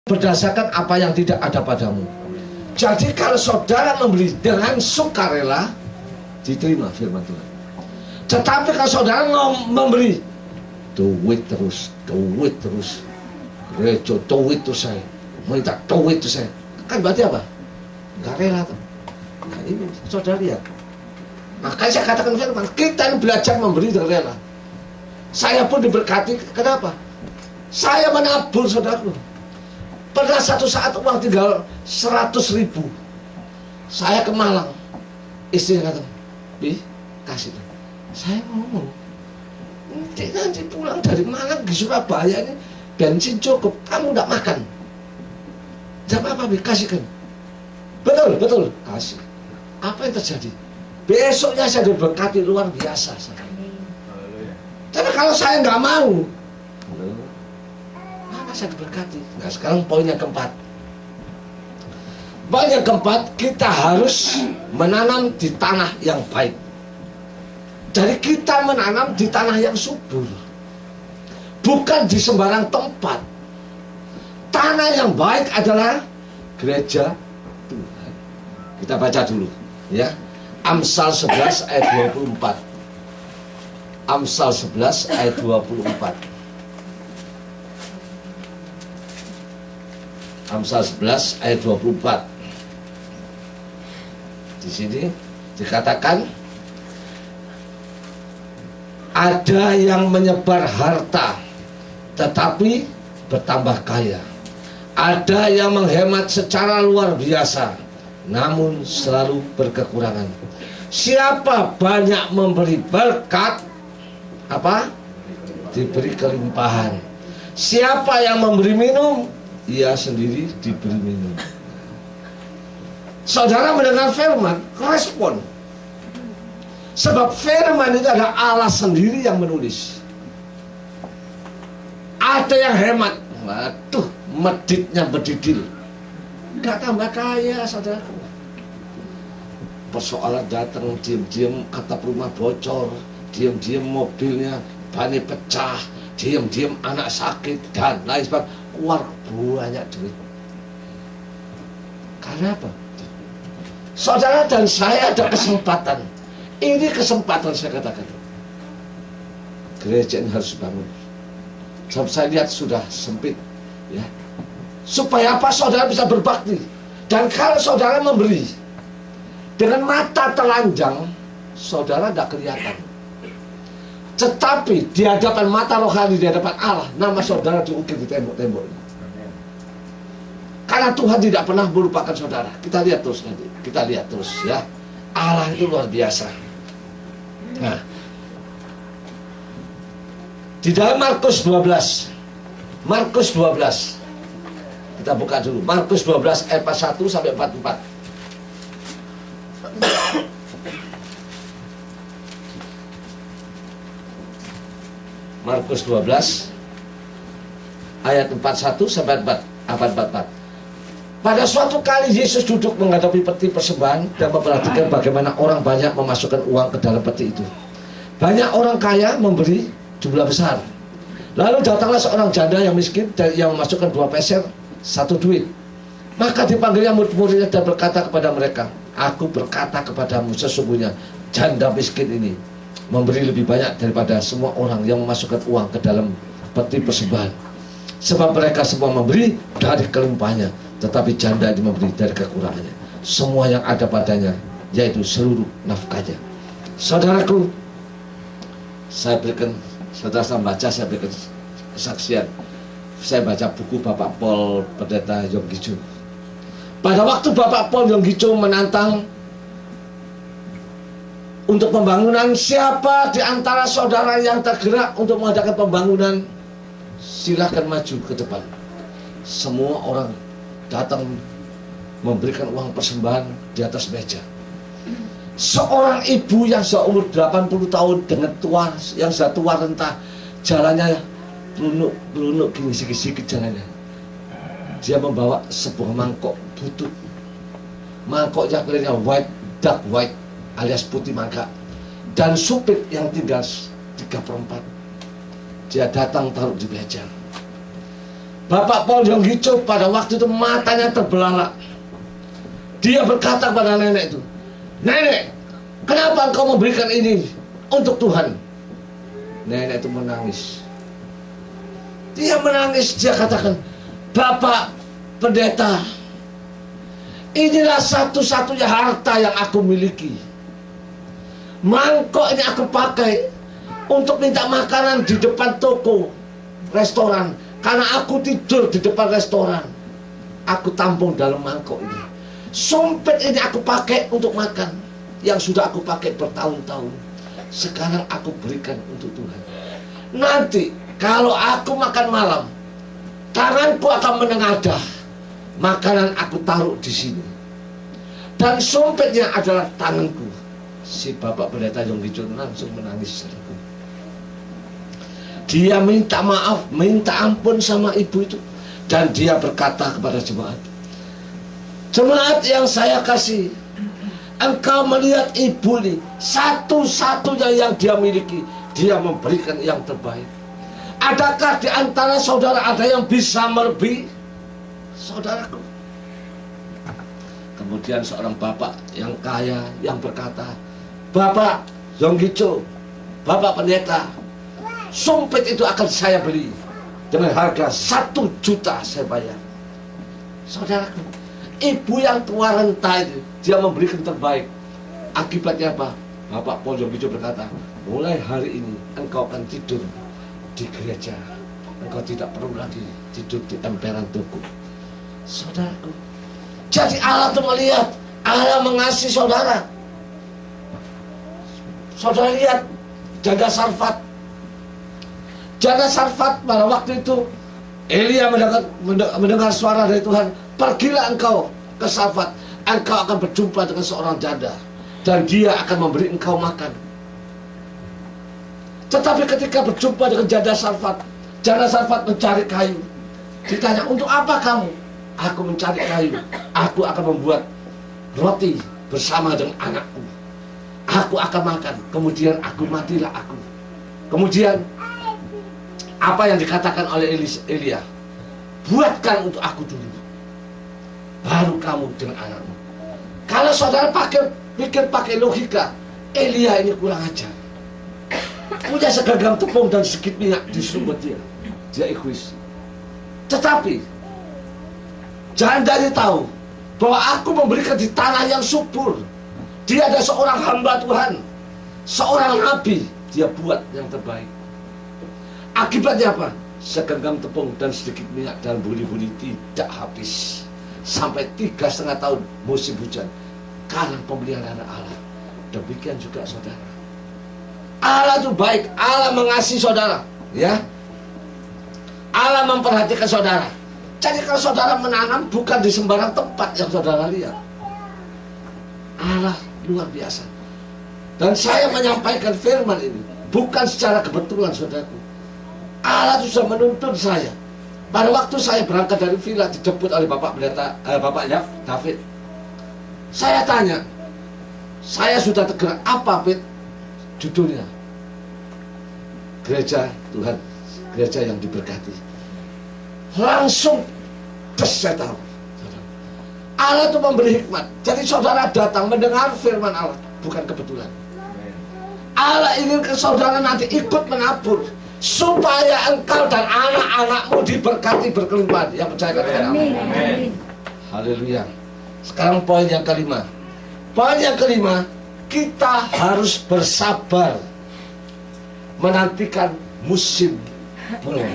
berdasarkan apa yang tidak ada padamu. Jadi kalau saudara memberi dengan sukarela, diterima firman Tuhan. Tetapi kalau saudara memberi duit terus, gereja duit terus saya, minta duit terus saya, kan berarti apa? Gak rela tuh. Nah ini saudara lihat. Makanya saya katakan firman, kita yang belajar memberi dengan rela. Saya pun diberkati, kenapa? Saya menabur saudaraku. Pernah satu saat uang tinggal 100.000. Saya ke Malang. Istri kata, Bi, kasih. Saya ngomong, nanti pulang dari Malang di Surabaya ini bensin cukup, kamu tidak makan. Tidak apa-apa, Bi, kasihkan. Betul, kasih. Apa yang terjadi? Besoknya saya diberkati luar biasa. Tapi kalau saya nggak mau, saya diberkati. Nah sekarang poin yang keempat. Poin yang keempat, kita harus menanam di tanah yang baik. Jadi kita menanam di tanah yang subur, bukan di sembarang tempat. Tanah yang baik adalah gereja Tuhan. Kita baca dulu ya. Amsal 11 ayat 24. Amsal 11 ayat 24. Amsal 11 ayat 24. Di sini dikatakan ada yang menyebar harta tetapi bertambah kaya. Ada yang menghemat secara luar biasa namun selalu berkekurangan. Siapa banyak memberi berkat, apa? Diberi kelimpahan. Siapa yang memberi minum, ia sendiri diberi minum. Saudara mendengar firman, respon. Sebab firman itu ada Allah sendiri yang menulis. Ada yang hemat, waduh, meditnya berdidil, gak tambah kaya, saudaraku. Persoalan datang, diam-diam atap rumah bocor, diam-diam mobilnya ban pecah, diam-diam anak sakit dan lain sebagainya. Keluar banyak duit. Karena apa? Saudara dan saya ada kesempatan. Ini kesempatan saya katakan. Gereja ini harus bangun. Sebab saya lihat sudah sempit, ya. Supaya apa? Saudara bisa berbakti. Dan kalau saudara memberi dengan mata telanjang, saudara tidak kelihatan. Tetapi di hadapan mata rohani, di hadapan Allah, nama saudara diukir di tembok-tembok. Karena Tuhan tidak pernah melupakan saudara. Kita lihat terus nanti. Kita lihat terus ya. Allah itu luar biasa. Nah, di dalam Markus 12. Markus 12. Kita buka dulu. Markus 12 ayat 41 sampai 44. Markus 12 ayat 41 sampai 44. Pada suatu kali Yesus duduk menghadapi peti persembahan dan memperhatikan bagaimana orang banyak memasukkan uang ke dalam peti itu. Banyak orang kaya memberi jumlah besar. Lalu datanglah seorang janda yang miskin yang memasukkan 2 peser 1 duit. Maka dipanggilnya murid-muridnya dan berkata kepada mereka, aku berkata kepadamu, sesungguhnya janda miskin ini memberi lebih banyak daripada semua orang yang memasukkan uang ke dalam peti persembahan. Sebab mereka semua memberi dari kelimpahannya, tetapi janda ini memberi dari kekurangannya. Semua yang ada padanya, yaitu seluruh nafkahnya. Saudaraku, saya berikan, saudara saya baca, saya berikan kesaksian. Saya baca buku Bapak Paul Pendeta Yonggi Cho. Pada waktu Bapak Paul Yonggi Cho menantang untuk pembangunan, siapa di antara saudara yang tergerak untuk mengadakan pembangunan, silahkan maju ke depan. Semua orang datang memberikan uang persembahan di atas meja. Seorang ibu yang seumur 80 tahun dengan tua, yang sudah tua renta, jalannya pelunuk gini, sikit-sikit jalannya. Dia membawa sebuah mangkok butut. Mangkoknya kelihatannya white, dark white, alias putih mangga. Dan supit yang tinggal 3/4. Dia datang taruh di meja. Bapak Paul Yonggi Cho pada waktu itu matanya terbelalak. Dia berkata kepada nenek itu, "Nenek, kenapa engkau memberikan ini untuk Tuhan?" Nenek itu menangis. Dia menangis, dia katakan, "Bapak Pendeta, inilah satu-satunya harta yang aku miliki. Mangkok ini aku pakai untuk minta makanan di depan toko, restoran. Karena aku tidur di depan restoran, aku tampung dalam mangkok ini. Sumpit ini aku pakai untuk makan, yang sudah aku pakai bertahun-tahun. Sekarang aku berikan untuk Tuhan. Nanti kalau aku makan malam, tanganku akan menengadah. Makanan aku taruh di sini. Dan sumpitnya adalah tanganku." Si Bapak Pendeta Yonggi Cho langsung menangis. Dia minta maaf, minta ampun sama ibu itu. Dan dia berkata kepada jemaat, "Jemaat yang saya kasih, engkau melihat ibu ini, satu-satunya yang dia miliki, dia memberikan yang terbaik. Adakah di antara saudara ada yang bisa melebihi saudaraku?" Kemudian seorang bapak yang kaya yang berkata, "Bapak Yonggi Cho, Bapak Pendeta, sumpit itu akan saya beli dengan harga 1 juta saya bayar." Saudaraku, ibu yang tua renta itu, dia memberikan terbaik. Akibatnya apa? Bapak Paul Yonggi Cho berkata, "Mulai hari ini engkau akan tidur di gereja. Engkau tidak perlu lagi tidur di emperan toko." Saudaraku, jadi Allah itu melihat, Allah mengasihi saudara. Saudara lihat janda Sarfat. Janda Sarfat pada waktu itu Elia mendengar suara dari Tuhan, "Pergilah engkau ke Sarfat, engkau akan berjumpa dengan seorang janda dan dia akan memberi engkau makan." Tetapi ketika berjumpa dengan janda Sarfat mencari kayu. Ditanya, "Untuk apa kamu?" "Aku mencari kayu. Aku akan membuat roti bersama dengan anakku. Aku akan makan, kemudian matilah aku." Kemudian apa yang dikatakan oleh Elia, "Buatkan untuk aku dulu, baru kamu dengan anakmu." Kalau saudara pikir pakai logika, Elia ini kurang ajar. Punya segenggam tepung dan sedikit minyak disuruh buat dia egois. Tetapi janda ini tahu bahwa aku memberikan di tanah yang subur. Dia ada seorang hamba Tuhan, seorang nabi. Dia buat yang terbaik. Akibatnya apa? Segenggam tepung dan sedikit minyak dan buli-buli tidak habis sampai 3,5 tahun musim hujan, karena pemeliharaan Allah. Demikian juga saudara, Allah itu baik. Allah mengasihi saudara, ya. Allah memperhatikan saudara. Jadi kalau saudara menanam bukan di sembarang tempat yang saudara lihat. Allah luar biasa. Dan saya menyampaikan firman ini bukan secara kebetulan, saudaraku. Allah sudah menuntun saya. Pada waktu saya berangkat dari villa, dijemput oleh Bapak Pendeta, Bapak David. Saya tanya, saya sudah tergerak, "Apa, Pit, judulnya?" "Gereja Tuhan, gereja yang diberkati." Langsung saya tahu, Allah itu memberi hikmat. Jadi saudara datang mendengar firman Allah bukan kebetulan. Allah inginkan saudara nanti ikut menabur supaya engkau dan anak-anakmu diberkati berkelimpahan. Yang percaya katakan amin. Haleluya. Sekarang poin yang kelima. Poin yang kelima, kita harus bersabar menantikan musim belum.